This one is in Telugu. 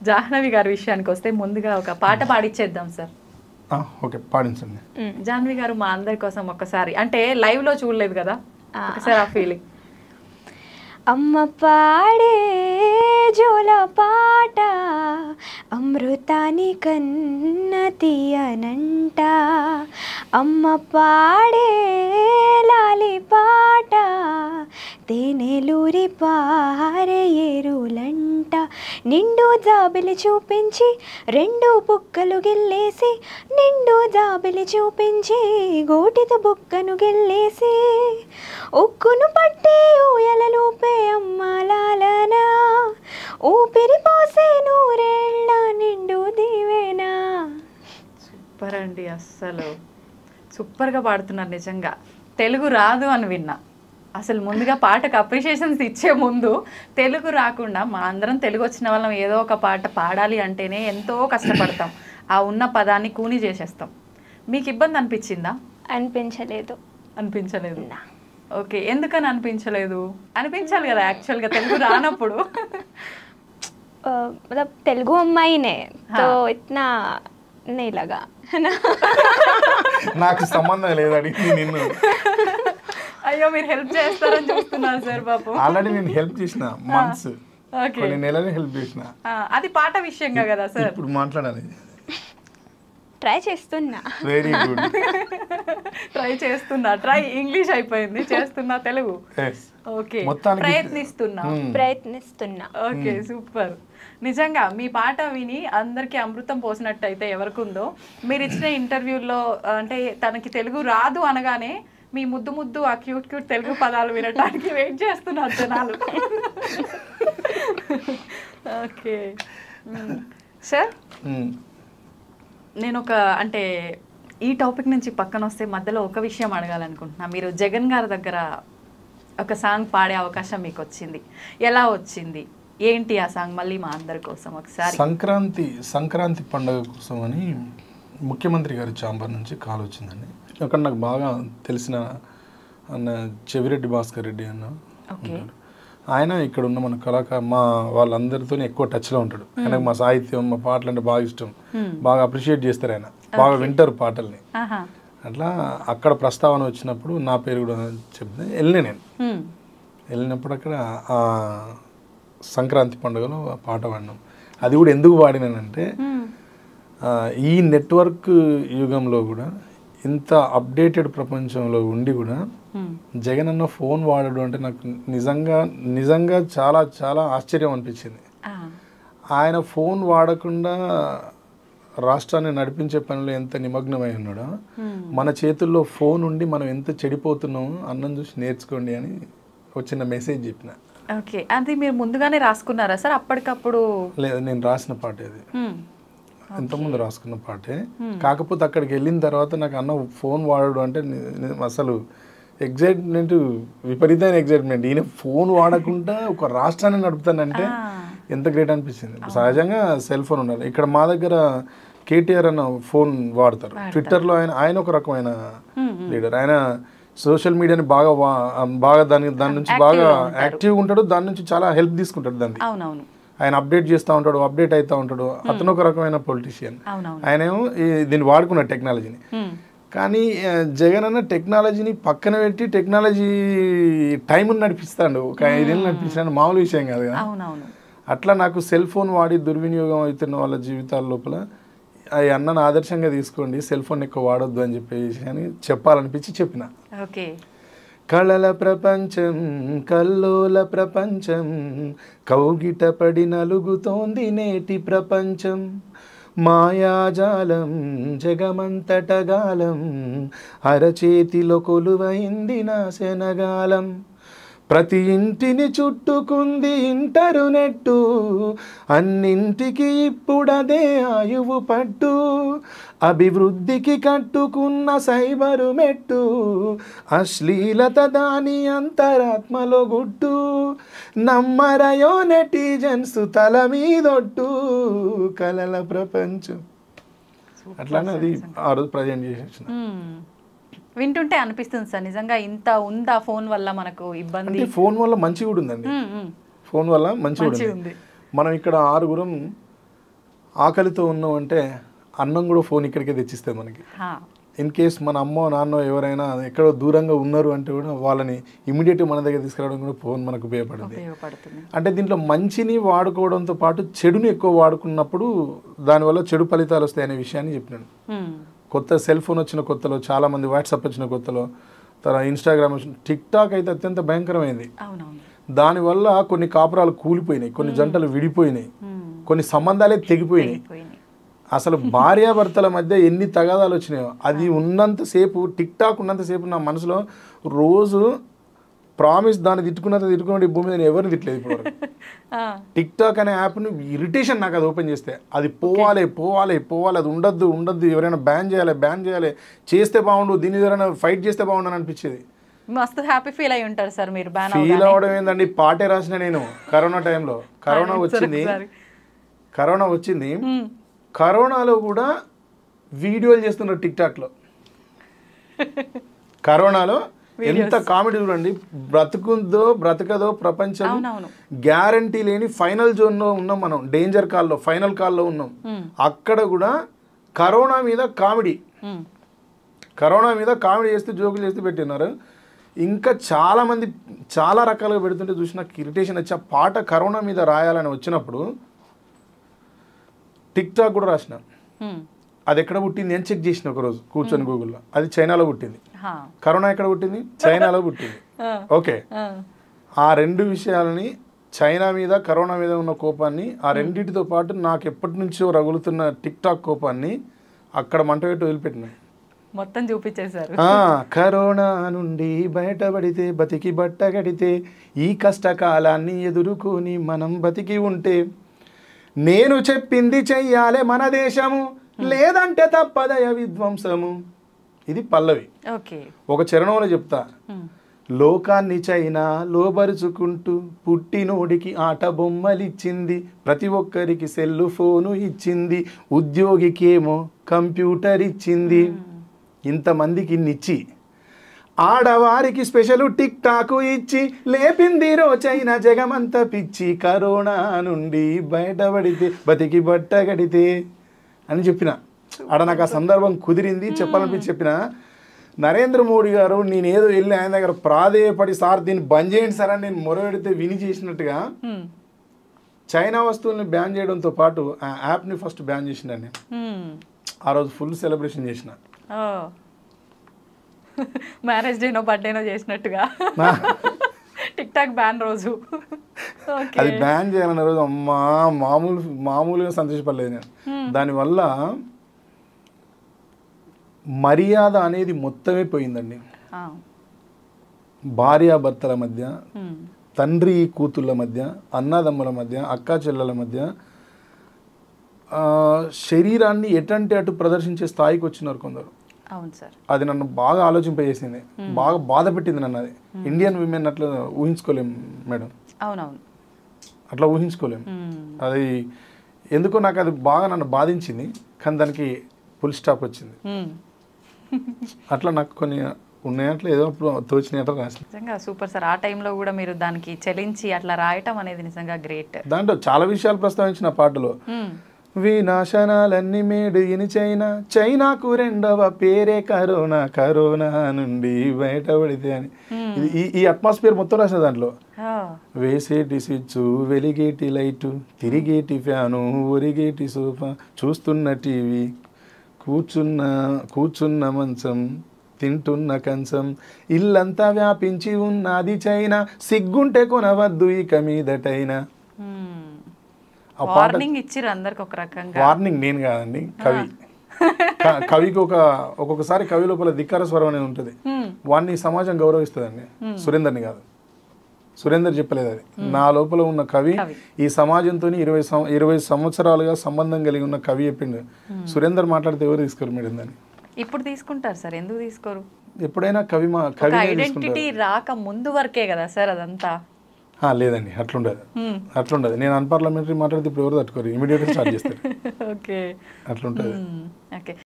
జాహ్నవి గారి విషయానికి వస్తే ముందుగా ఒక పాట పాడిచ్చేద్దాం సార్. ఓకే, పాడించండి. జాహ్నవి గారు మా అందరి కోసం ఒక్కసారి, అంటే లైవ్ లో చూడలేదు కదా, ఒకసారి ఆ ఫీలింగ్. అమ్మ పాడే జోల పాట అమృతాని కన్న తీయనంట, అమ్మ పాడే లాలి పాట తేనెలూరి పారే ఏరులంట, నిండు జాబిలి చూపించి రెండు బుక్కలు గిల్లేసి, నిండు జాబిలి చూపించి గోటితో బుక్కను గిల్లేసి, ఉక్కును పట్టి ఊయలలోపే అమ్మాలాలనా, ఊపిరి పోసే నూరేళ్ళ నిండు దీవేనా. సూపర్ అండి, అస్సలు సూపర్గా పాడుతున్నారు. నిజంగా తెలుగు రాదు అని విన్నా. అసలు ముందుగా పాటకు అప్రిషియేషన్స్ ఇచ్చే ముందు తెలుగు రాకుండా మా అందరం తెలుగు వచ్చిన వాళ్ళం ఏదో ఒక పాట పాడాలి అంటేనే ఎంతో కష్టపడతాం, ఆ ఉన్న పదాన్ని కూని చేసేస్తాం. మీకు ఇబ్బంది అనిపించిందా? అనిపించలేదు. అనిపించలేదు. ఓకే, ఎందుకని అనిపించలేదు? అనిపించాలి కదా యాక్చువల్గా తెలుగు రానప్పుడు. मतलब तेलुगु अम्माई ने तो इतना नहीं लगा है ना. నాకు సంబంధం లేదు, అడిగింది నిన్ను. అయ్యో, మీరు హెల్ప్ చేస్తారని చూస్తున్నారు సార్ పాపం. ఆల్రెడీ నేను హెల్ప్ చేసిన మంత్స్, కొన్ని నెలలు హెల్ప్ చేసిన. అది పాట విషయంగా కదా సార్ ఇప్పుడు మాట్లాడాలి. ట్రై చేస్తున్నా. Very good. ట్రై చేస్తున్నా, ట్రై ఇంగ్లీష్ అయిపోయింది, చేస్తున్నా తెలుగు. ఓకే, ప్రయత్నిస్తున్నా. Okay, super. నిజంగా మీ పాట విని అందరికి అమృతం పోసినట్టయితే ఎవరికుందో, మీరు ఇచ్చిన ఇంటర్వ్యూలో అంటే తనకి తెలుగు రాదు అనగానే మీ ముద్దు ముద్దు ఆ క్యూట్ క్యూట్ తెలుగు పదాలు వినటానికి వెయిట్ చేస్తున్నారు జనాలు. ఓకే సార్, నేను ఒక అంటే ఈ టాపిక్ నుంచి పక్కన వస్తే మధ్యలో ఒక విషయం అడగాలనుకుంటున్నా. మీరు జగన్ గారి దగ్గర ఒక సాంగ్ పాడే అవకాశం మీకు వచ్చింది, ఎలా వచ్చింది, ఏంటి ఆ సాంగ్? మళ్ళీ మా అందరి కోసం ఒకసారి. సంక్రాంతి పండుగ కోసం అని ముఖ్యమంత్రి గారి ఛాంబర్ నుంచి కాల్ వచ్చిందండి. అక్కడ నాకు బాగా తెలిసిన అన్న చెవిరెడ్డి భాస్కర్ రెడ్డి అన్న, ఆయన ఇక్కడ ఉన్న మన మా వాళ్ళందరితో ఎక్కువ టచ్లో ఉంటాడు. ఆయనకు మా సాహిత్యం, మా పాటలు అంటే బాగా ఇష్టం, బాగా అప్రిషియేట్ చేస్తారు, ఆయన బాగా వింటారు పాటల్ని. అట్లా అక్కడ ప్రస్తావన వచ్చినప్పుడు నా పేరు కూడా చెప్తే నేను వెళ్ళినప్పుడు అక్కడ ఆ సంక్రాంతి పండుగలో పాట పాడినాం. అది కూడా ఎందుకు పాడినానంటే, ఈ నెట్వర్క్ యుగంలో కూడా ఇంత అప్డేటెడ్ ప్రపంచంలో ఉండి కూడా జగన్ అన్న ఫోన్ వాడడు అంటే నాకు నిజంగా చాలా చాలా ఆశ్చర్యం అనిపించింది. ఆయన ఫోన్ వాడకుండా రాష్ట్రాన్ని నడిపించే పనిలో ఎంత నిమగ్నమై ఉన్నాడో, మన చేతుల్లో ఫోన్ ఉండి మనం ఎంత చెడిపోతున్నామో అన్నం చూసి నేర్చుకోండి అని వచ్చిన మెసేజ్ చెప్పిన. ఓకే, అది మీరు ముందుగానే రాసుకున్నారా సార్ అప్పటికప్పుడు? లేదు, నేను రాసిన పాటే అది, ఇంతకుముందు రాసుకున్న పాటే. కాకపోతే అక్కడికి వెళ్ళిన తర్వాత నాకు అన్న ఫోన్ వాడడు అంటే అసలు ఎగ్జైట్మెంట్, విపరీతమైన ఎగ్జైట్మెంట్. ఈయన ఫోన్ వాడకుండా ఒక రాష్ట్రాన్ని నడుపుతానంటే ఎంత గ్రేట్ అనిపించింది. సహజంగా సెల్ ఫోన్ ఉండాలి. ఇక్కడ మా దగ్గర కేటీఆర్ అన్న ఫోన్ వాడతారు. ట్విట్టర్లో ఆయన ఒక రకమైన లీడర్. ఆయన సోషల్ మీడియాని బాగా దాని నుంచి బాగా యాక్టివ్గా ఉంటాడు, దాని నుంచి చాలా హెల్ప్ తీసుకుంటాడు. దాన్ని ఆయన అప్డేట్ చేస్తూ ఉంటాడు, అప్డేట్ అవుతూ ఉంటాడు. అతను ఒక రకమైన పొలిటీషియన్. ఆయనేమో దీన్ని వాడుకున్నాడు టెక్నాలజీని. కానీ జగన్ అన్న టెక్నాలజీని పక్కన పెట్టి టెక్నాలజీ టైంని నడిపిస్తాడు. ఒక 5 ఏళ్ళు నడిపించాడు, మామూలు విషయం కాదు కదా. అట్లా నాకు సెల్ ఫోన్ వాడి దుర్వినియోగం అవుతున్న వాళ్ళ జీవితాల లోపల ఈ అన్నను ఆదర్శంగా తీసుకోండి, సెల్ ఫోన్ ఎక్కువ వాడొద్దు అని చెప్పేసి అని చెప్పాలనిపించి చెప్పిన. కళల ప్రపంచం, కల్లోల ప్రపంచం, కౌగిట పడి నలుగుతోంది నేటి ప్రపంచం, మాయాజాలం జగమంతటగాలం, అరచేతిలో కొలువైంది నా శనగాలం, ప్రతి ఇంటిని చుట్టుకుంది ఇంటర్నెట్టు, అన్నింటికి ఇప్పుడదే ఆయువు పట్టు, అభివృద్ధికి కట్టుకున్న సైబరు మెట్టు, అశ్లీలత దాని అంతరాత్మలో గుట్టు, నమ్మరయో నెటిజన్స్ తల మీదొట్టు, కలల ప్రపంచం. అట్లానే అది ఆ రోజు ప్రజెంట్ చేసేసిన. వింటుంటే అనిపిస్తుంది సార్, నిజంగా ఇంత ఉందా ఫోన్ వల్ల మనకు ఇబ్బంది? ఫోన్ వల్ల మంచి కూడా ఉందండి. ఫోన్ వల్ల మంచి ఉంది. మనం ఇక్కడ 6 ఆకలితో ఉన్నాం అంటే అన్నం కూడా ఫోన్ ఇక్కడికే తెచ్చిస్తే మనకి. ఇన్ కేస్ మన అమ్మో నాన్నో ఎవరైనా ఎక్కడో దూరంగా ఉన్నారు అంటే కూడా వాళ్ళని ఇమీడియట్గా మన దగ్గర తీసుకురావడం కూడా ఫోన్ మనకు ఉపయోగపడుతుంది. అంటే దీంట్లో మంచిని వాడుకోవడంతో పాటు చెడుని ఎక్కువ వాడుకున్నప్పుడు దానివల్ల చెడు ఫలితాలు వస్తాయి అనే విషయాన్ని చెప్పినాను. కొత్త సెల్ ఫోన్ వచ్చిన కొత్తలో, చాలామంది వాట్సాప్ వచ్చిన కొత్తలో, తర్వాత ఇన్స్టాగ్రామ్ వచ్చిన, టిక్ టాక్ అయితే అత్యంత భయంకరమైంది. దానివల్ల కొన్ని కాపురాలు కూలిపోయినాయి, కొన్ని జంటలు విడిపోయినాయి, కొన్ని సంబంధాలే తెగిపోయినాయి. అసలు భార్యాభర్తల మధ్య ఎన్ని తగాదాలు వచ్చినాయో అది ఉన్నంతసేపు, టిక్ టాక్ ఉన్నంతసేపు నా మనసులో రోజు ప్రామిస్ దాన్ని తిట్టుకున్నట్టు ఈ భూమి మీద నేను ఎవరిని తిట్టలేదు ఇప్పుడు. టిక్ టాక్ అనే యాప్ను ఇరిటేషన్ నాకు అది ఓపెన్ చేస్తే, అది పోవాలి పోవాలి పోవాలి, అది ఉండద్దు ఉండద్దు, ఎవరైనా బ్యాన్ చేయాలి చేస్తే బాగుండు, దీని ఎవరైనా ఫైట్ చేస్తే బాగుండు అని అనిపించేది. మస్తు హ్యాపీ ఫీల్ అయి ఉంటారు సార్ మీరు. ఫీల్ అవ్వడం ఏందండి, పాటే రాసిన నేను కరోనా టైంలో. కరోనా వచ్చింది, కరోనాలో కూడా వీడియోలు చేస్తున్నారు టిక్ టాక్లో. కరోనాలో ఎంత కామెడీ చూడండి. బ్రతుకుందో బ్రతకదో ప్రపంచం గ్యారంటీ లేని ఫైనల్ జోన్లో ఉన్నాం మనం, డేంజర్ కాల్లో, ఫైనల్ కాల్లో ఉన్నాం. అక్కడ కూడా కరోనా మీద కామెడీ చేస్తూ జోకులు చేస్తూ పెట్టినారు. ఇంకా చాలామంది చాలా రకాలుగా పెడుతుంటే చూసి నాకు ఇరిటేషన్ వచ్చి ఆ పాట కరోనా మీద రాయాలని వచ్చినప్పుడు టిక్ టాక్ కూడా రాసిన. అది ఎక్కడ పుట్టింది అని చెక్ చేసిన ఒకరోజు కూర్చొని గూగుల్లో. అది చైనాలో పుట్టింది. కరోనా ఎక్కడ పుట్టింది? చైనాలో పుట్టింది. ఓకే, ఆ రెండు విషయాలని, చైనా మీద కరోనా మీద ఉన్న కోపాన్ని, ఆ రెండింటితో పాటు నాకు ఎప్పటి నుంచో రగులుతున్న టిక్ టాక్ కోపాన్ని అక్కడ మంట పెట్టి వదిలిపెట్టినాయి. మొత్తం చూపించేశారు. కరోనా నుండి బయటపడితే బతికి బట్ట కడితే, ఈ కష్టకాలాన్ని ఎదుర్కొని మనం బతికి ఉంటే, నేను చెప్పింది చెయ్యాలే మన దేశము, లేదంటే తప్పదయ విధ్వంసము. ఇది పల్లవి. ఒక చరణంలో చెప్తా, లోకాన్ని చైనా లోబరుచుకుంటూ పుట్టినోడికి ఆట బొమ్మలిచ్చింది, ప్రతి ఒక్కరికి సెల్ ఫోను ఇచ్చింది, ఉద్యోగికేమో కంప్యూటర్ ఇచ్చింది, ఇంతమందికి ఇచ్చి ఆడవారికి స్పెషల్ టిక్ టాక్ ఇచ్చి లేపింది చైనా జగమంత పిచ్చి, కరోనా నుండి బయటపడితే బతికి బట్ట కడితే అని చెప్పిన. ఆడ నాకు ఆ సందర్భం కుదిరింది, చెప్పాలనిపించి చెప్పిన. నరేంద్ర మోడీ గారు నేనేదో వెళ్ళి ఆయన దగ్గర ప్రాధేయపడి, సార్ దీన్ని బంద్ చేయండి సార్ అని నేను మొరపెడితే విని చేసినట్టుగా చైనా వస్తువుల్ని బ్యాన్ చేయడంతో పాటు ఆ యాప్ని ఫస్ట్ బ్యాన్ చేసిన. నేను ఆ రోజు ఫుల్ సెలబ్రేషన్ చేసిన. మ్యారేజ్ డేనో బర్త్డేనో చేసినట్టుగా టిక్ టాక్ బ్యాన్ రోజు. అది బ్యాన్ చేయాలన్న రోజు అమ్మా మామూలుగా సంతోషపడలేదు నేను. దానివల్ల మర్యాద అనేది మొత్తమే పోయిందండి. భార్యాభర్తల మధ్య, తండ్రి కూతుళ్ళ మధ్య, అన్నదమ్ముల మధ్య, అక్కా చెల్లెల మధ్య శరీరాన్ని ఎటంటే అటు ప్రదర్శించే స్థాయికి వచ్చినారు కొందరు. అవును సార్. అది నన్ను బాగా ఆలోచింపజేసింది, బాగా బాధ పెట్టింది నన్ను. అది ఇండియన్ విమెన్ అట్లా ఊహించుకోలేము మేడం. అవునవును, అట్లా ఊహించుకోలేము. అది ఎందుకో నాకు అది బాగా నన్ను బాధించింది, కానీ దానికి ఫుల్ స్టాప్ వచ్చింది. అట్లా నాకు కొన్ని ఉన్నాయట్లు ఏదో తోచినట్లు రాసింది. నిజంగా సూపర్ సార్. ఆ టైంలో కూడా మీరు దానికి చెలించి అట్లా రాయటం అనేది నిజంగా గ్రేట్. దాంట్లో చాలా విషయాలు ప్రస్తావించిన పాటలో, వినాశనాలన్నీ మేడు ఇని చైనా, చైనాకు రెండవ పేరే కరోనా, కరోనా నుండి బయటపడితే అని. ఈ అట్మాస్ఫియర్ మొత్తం రాసిన దాంట్లో. వేసేటి స్విచ్, వెలిగేటి లైటు, తిరిగేటి ఫ్యాను, ఒరిగేటి సోఫా, చూస్తున్న టీవీ, కూర్చున్న మంచం, తింటున్న కంచం, ఇల్లంతా వ్యాపించి ఉన్నది చైనా, సిగ్గుంటే కొనవద్దు ఇక మీదటైనా. వార్నింగ్ ఇచ్చిర్రు అందరికి ఒక రకంగా. వార్నింగ్ నేను కాదండి, కవి. కవికి ఒక్కొక్కసారి కవి లోపల ధిక్కార స్వరం అనేది ఉంటుంది. వాడిని సమాజం గౌరవిస్తుందండి, సురేందర్ని కాదు. సురేందర్ చెప్పలేదు అది, నా లోపల ఉన్న కవి ఈ సమాజంతో 20 సంవత్సరాలుగా సంబంధం కలిగి ఉన్న కవి చెప్పిండు. సురేందర్ మాట్లాడితే ఎవరు తీసుకోరు మేడం దాన్ని. ఇప్పుడు తీసుకుంటారు సార్, ఎందుకు తీసుకోరు? ఎప్పుడైనా కవి ఐడెంటిటీ రాక ముందు వరకే కదా సార్ అదంతా. లేదండి, అట్లుండదు. నేను అన్పార్లమెంటరీ మాట్లాడితే ఇప్పుడు ఎవరు తట్టుకోరు, ఇమీడియట్గా స్టార్ట్ చేస్తారు. అట్లుంటుంది.